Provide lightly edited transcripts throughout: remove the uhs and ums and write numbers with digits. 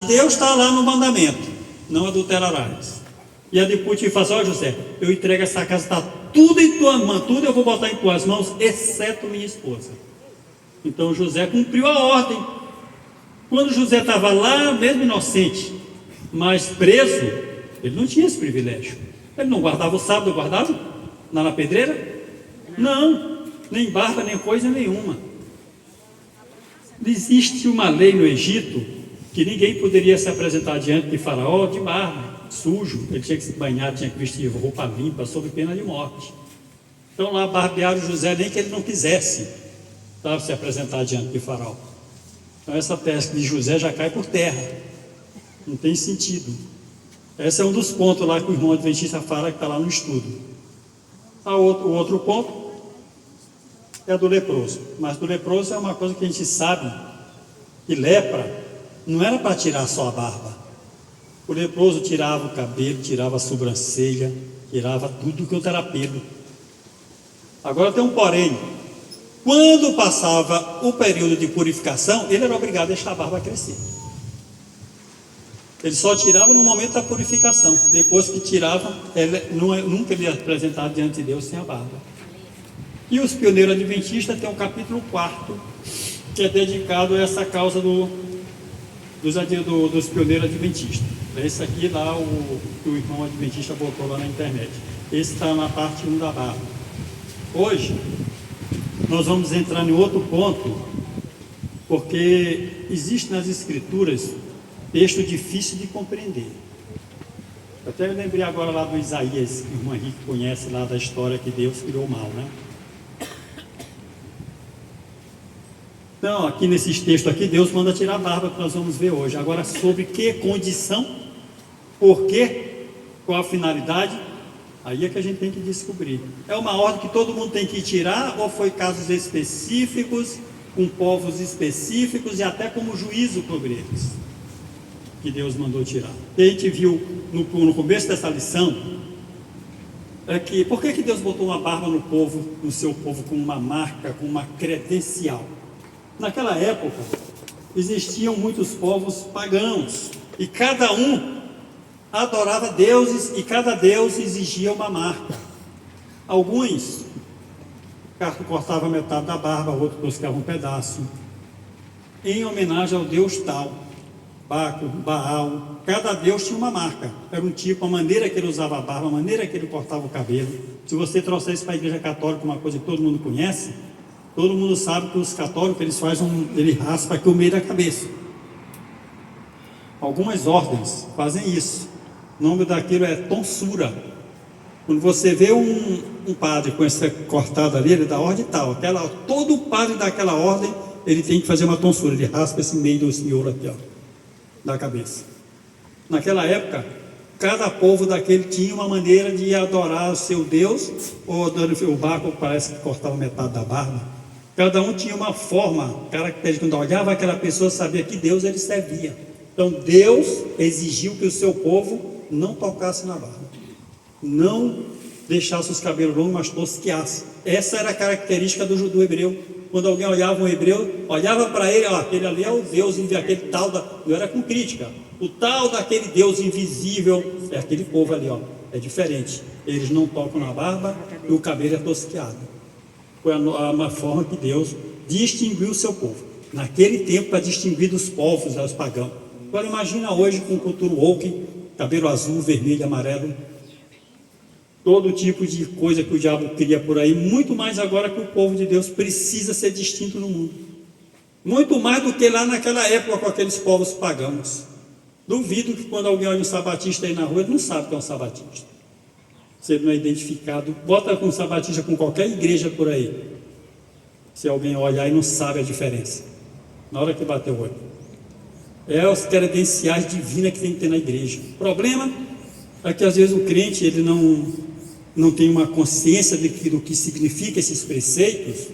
Deus está lá no mandamento, não adulterarás. E a de Potifar fala, ó José, eu entrego essa casa, está tudo em tua mão, tudo eu vou botar em tuas mãos, exceto minha esposa. Então José cumpriu a ordem. Quando José estava lá, mesmo inocente, mas preso, ele não tinha esse privilégio. Ele não guardava o sábado, guardava? Lá na pedreira? Não, nem barba, nem coisa nenhuma. Existe uma lei no Egito que ninguém poderia se apresentar diante de Faraó de barba, sujo. Ele tinha que se banhar, tinha que vestir roupa limpa, sob pena de morte. Então lá barbearam José, nem que ele não quisesse se apresentar diante de Faraó. Então essa tese de José já cai por terra, não tem sentido. Esse é um dos pontos lá que o irmão adventista fala, que está lá no estudo. O outro ponto é do leproso, mas do leproso é uma coisa que a gente sabe, que lepra não era para tirar só a barba. O leproso tirava o cabelo, tirava a sobrancelha, tirava tudo que era pelo. Agora tem um porém. Quando passava o período de purificação, ele era obrigado a deixar a barba crescer. Ele só tirava no momento da purificação. Depois que tirava, nunca ele ia apresentar diante de Deus sem a barba. E os pioneiros adventistas têm um capítulo 4, que é dedicado a essa causa dos pioneiros adventistas. Esse aqui lá, que o irmão adventista botou lá na internet. Esse está na parte 1 da barba. Hoje, nós vamos entrar em outro ponto, porque existe nas escrituras texto difícil de compreender. Eu até lembrei agora lá do Isaías, que o irmão Henrique conhece lá da história que Deus criou o mal, né? Então, aqui nesses textos aqui, Deus manda tirar a barba, que nós vamos ver hoje. Agora, sobre que condição, por quê, qual a finalidade, aí é que a gente tem que descobrir. É uma ordem que todo mundo tem que tirar, ou foi casos específicos, com povos específicos, e até como juízo sobre eles, que Deus mandou tirar. E a gente viu no começo dessa lição, é que, por que Deus botou uma barba no seu povo, com uma marca, com uma credencial? Naquela época, existiam muitos povos pagãos, e cada um adorava deuses, e cada deus exigia uma marca. Alguns cortavam metade da barba, outros buscavam um pedaço, em homenagem ao deus tal, Baco, Baal. Cada deus tinha uma marca, era um tipo, a maneira que ele usava a barba, a maneira que ele cortava o cabelo. Se você trouxer isso para a igreja católica, uma coisa que todo mundo conhece, todo mundo sabe que os católicos, eles fazem ele raspa aqui o meio da cabeça. Algumas ordens fazem isso. O nome daquilo é tonsura. Quando você vê um padre com essa cortada ali, ele dá ordem tal. Todo padre daquela ordem, ele tem que fazer uma tonsura. Ele raspa esse meio do senhor aqui, ó, da cabeça. Naquela época, cada povo daquele tinha uma maneira de adorar o seu Deus. O Baco parece que cortava metade da barba. Cada um tinha uma forma característica. Quando olhava aquela pessoa, sabia que Deus ele servia. Então Deus exigiu que o seu povo não tocasse na barba, não deixasse os cabelos longos, mas tosqueasse. Essa era a característica do hebreu. Quando alguém olhava um hebreu, olhava para ele, aquele ali é o Deus, aquele tal, não era com crítica, o tal daquele Deus invisível, é aquele povo ali, é diferente. Eles não tocam na barba e o cabelo é tosqueado. Foi uma forma que Deus distinguiu o seu povo. Naquele tempo, para distinguir dos povos, os pagãos. Agora imagina hoje com cultura woke, cabelo azul, vermelho, amarelo, todo tipo de coisa que o diabo cria por aí, muito mais agora que o povo de Deus precisa ser distinto no mundo. Muito mais do que lá naquela época com aqueles povos pagãos. Duvido que quando alguém olha um sabatista aí na rua, ele não sabe que é um sabatista. Se ele não é identificado, bota com sabatista com qualquer igreja por aí. Se alguém olhar e não sabe a diferença, na hora que bater o olho. É os credenciais divinas que tem que ter na igreja. O problema é que às vezes o crente ele não tem uma consciência do que significa esses preceitos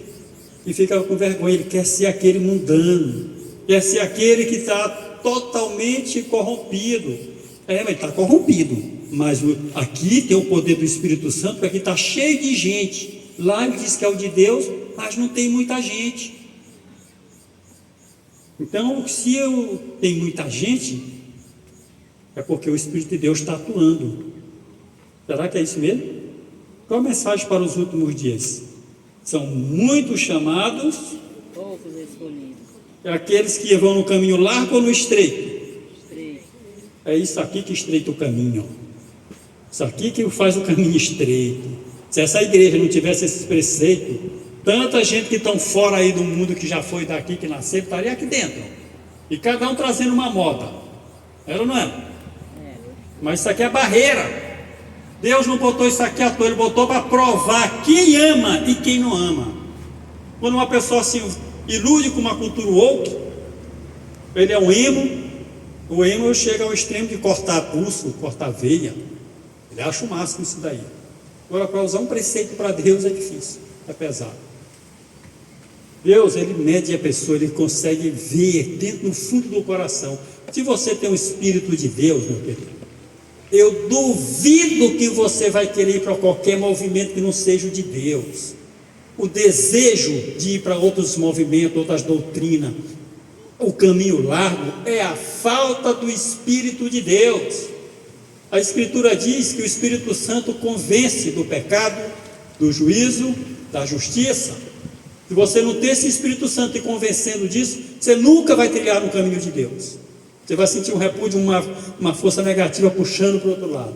e fica com vergonha. Ele quer ser aquele mundano, quer ser aquele que está totalmente corrompido. Mas ele está corrompido. Mas aqui tem o poder do Espírito Santo, porque aqui está cheio de gente. Lá ele diz que é o de Deus, mas não tem muita gente. Então, se tem muita gente, é porque o Espírito de Deus está atuando. Será que é isso mesmo? Qual a mensagem para os últimos dias? São muitos chamados, poucos escolhidos. Aqueles que vão no caminho largo ou no estreito? Estreito. É isso aqui que estreita o caminho. Isso aqui que faz o caminho estreito. Se essa igreja não tivesse esses preceitos, tanta gente que estão fora aí do mundo, que já foi daqui, que nasceu, estaria aqui dentro. E cada um trazendo uma moda. Era ou não era? É. Mas isso aqui é barreira. Deus não botou isso aqui à toa, Ele botou para provar quem ama e quem não ama. Quando uma pessoa se ilude com uma cultura woke, ele é um emo. O emo chega ao extremo de cortar pulso, cortar veia. Ele acha o máximo isso daí. Agora, para usar um preceito para Deus é difícil, é pesado. Deus, Ele mede a pessoa, Ele consegue ver dentro no fundo do coração. Se você tem o Espírito de Deus, meu querido, eu duvido que você vai querer ir para qualquer movimento que não seja o de Deus. O desejo de ir para outros movimentos, outras doutrinas, o caminho largo, é a falta do Espírito de Deus. A Escritura diz que o Espírito Santo convence do pecado, do juízo, da justiça. Se você não ter esse Espírito Santo te convencendo disso, você nunca vai trilhar no caminho de Deus. Você vai sentir um repúdio, uma força negativa puxando para o outro lado.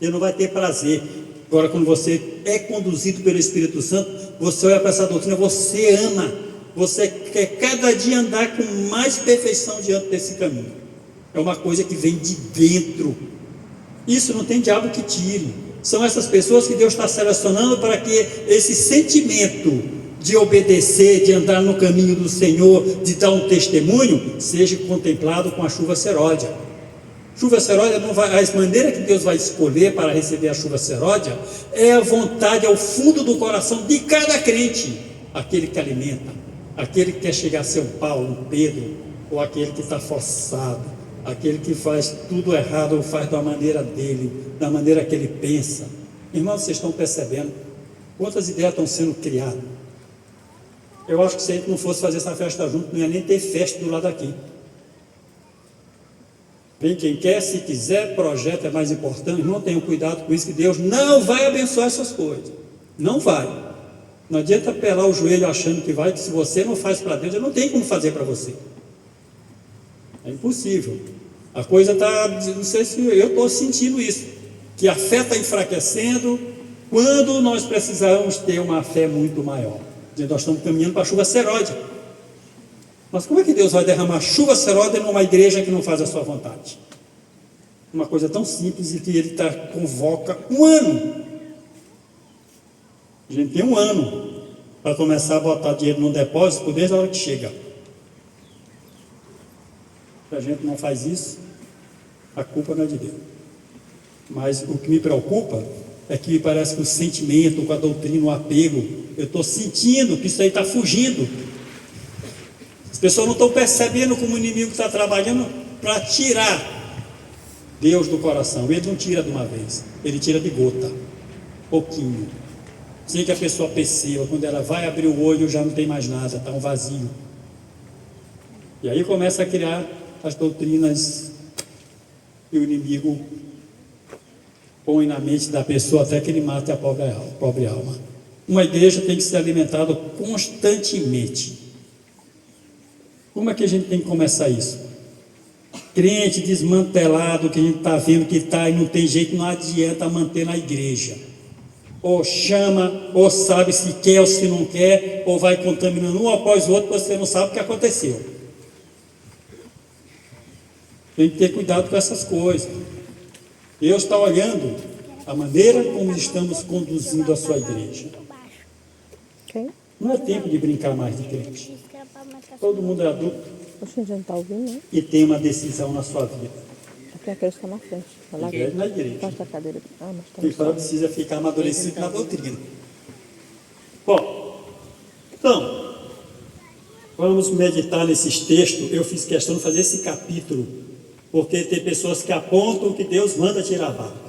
Ele não vai ter prazer. Agora, quando você é conduzido pelo Espírito Santo, você olha para essa doutrina, você ama, você quer cada dia andar com mais perfeição diante desse caminho. É uma coisa que vem de dentro. Isso não tem diabo que tire. São essas pessoas que Deus está selecionando para que esse sentimento de obedecer, de andar no caminho do Senhor, de dar um testemunho, seja contemplado com a chuva seródia. Chuva seródia não vai, a maneira que Deus vai escolher para receber a chuva seródia é a vontade ao fundo do coração de cada crente, aquele que alimenta, aquele que quer chegar a ser um Paulo, um Pedro, ou aquele que está forçado, aquele que faz tudo errado ou faz da maneira dele, da maneira que ele pensa. Irmãos, vocês estão percebendo quantas ideias estão sendo criadas? Eu acho que se a gente não fosse fazer essa festa junto, não ia nem ter festa do lado aqui. Vem quem quer, se quiser, projeto é mais importante. Não tenham cuidado com isso, que Deus não vai abençoar essas coisas. Não vai. Não adianta pelar o joelho achando que vai, que se você não faz para Deus, Ele não tem como fazer para você. É impossível. A coisa está, não sei se eu estou sentindo isso, que a fé está enfraquecendo, quando nós precisamos ter uma fé muito maior. Nós estamos caminhando para a chuva seródia. Mas como é que Deus vai derramar chuva seródia numa igreja que não faz a sua vontade? Uma coisa tão simples, e que Ele convoca um ano. A gente tem um ano para começar a botar dinheiro no depósito desde a hora que chega. Se a gente não faz isso, a culpa não é de Deus. Mas o que me preocupa é que me parece que o sentimento, com a doutrina, o apego, eu estou sentindo que isso aí está fugindo. As pessoas não estão percebendo como o inimigo está trabalhando para tirar Deus do coração. Ele não tira de uma vez, ele tira de gota, pouquinho. Sem que a pessoa perceba, quando ela vai abrir o olho, já não tem mais nada, está um vazio. E aí começa a criar as doutrinas que o inimigo põe na mente da pessoa até que ele mate a pobre alma. Uma igreja tem que ser alimentada constantemente. Como é que a gente tem que começar isso? Crente desmantelado, que a gente está vendo que está e não tem jeito, não adianta manter na igreja. Ou chama, ou sabe se quer ou se não quer, ou vai contaminando um após o outro, você não sabe o que aconteceu. Tem que ter cuidado com essas coisas. Deus está olhando a maneira como estamos conduzindo a sua igreja. Não é tempo de brincar mais de crente. Todo mundo é adulto e tem uma decisão na sua vida. Aqui aquele está na frente. Vai lá, Na igreja. a cadeira. Ah, mas tá Quem fala precisa ficar amadurecido na doutrina. Bom, então, vamos meditar nesses textos. Eu fiz questão de fazer esse capítulo, porque tem pessoas que apontam que Deus manda tirar a barba.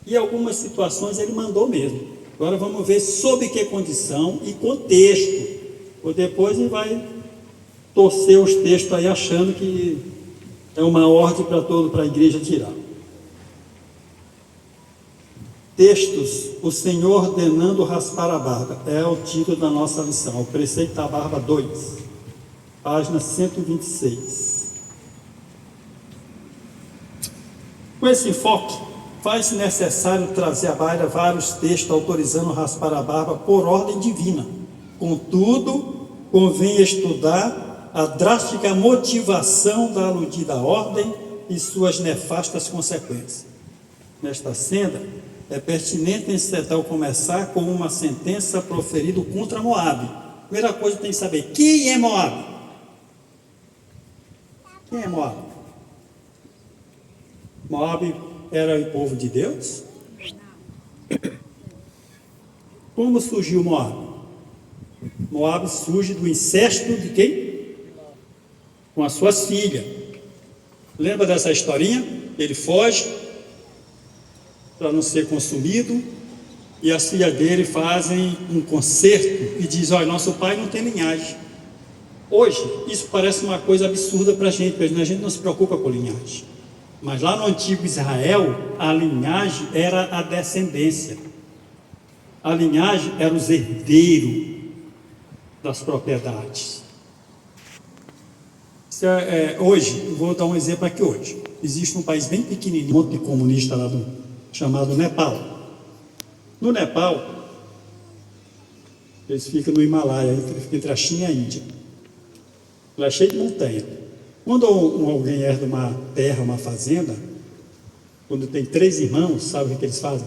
E algumas situações Ele mandou mesmo. Agora vamos ver sob que condição e contexto. Ou depois Ele vai torcer os textos aí achando que é uma ordem para a igreja tirar. Textos, o Senhor ordenando raspar a barba, é o título da nossa lição, o Preceito da Barba 2, página 126. Com esse enfoque, faz-se necessário trazer à baila vários textos autorizando raspar a barba por ordem divina. Contudo, convém estudar a drástica motivação da aludida ordem e suas nefastas consequências. Nesta senda, é pertinente incidental começar com uma sentença proferida contra Moabe. Primeira coisa que tem que saber, quem é Moabe? Quem é Moabe? Moabe era o povo de Deus? Como surgiu Moabe? Moabe surge do incesto de quem? Com as suas filhas. Lembra dessa historinha? Ele foge para não ser consumido, e as filhas dele fazem um concerto e diz: olha, nosso pai não tem linhagem. Hoje, isso parece uma coisa absurda para a gente não se preocupa com linhagem. Mas lá no antigo Israel, a linhagem era a descendência. A linhagem era os herdeiros das propriedades. Hoje, vou dar um exemplo aqui hoje. Existe um país bem pequenininho, um monte de comunista lá chamado Nepal. No Nepal, eles ficam no Himalaia, entre a China e a Índia. Lá é cheio de montanha. Quando alguém herda uma terra, uma fazenda, quando tem 3 irmãos, sabe o que eles fazem?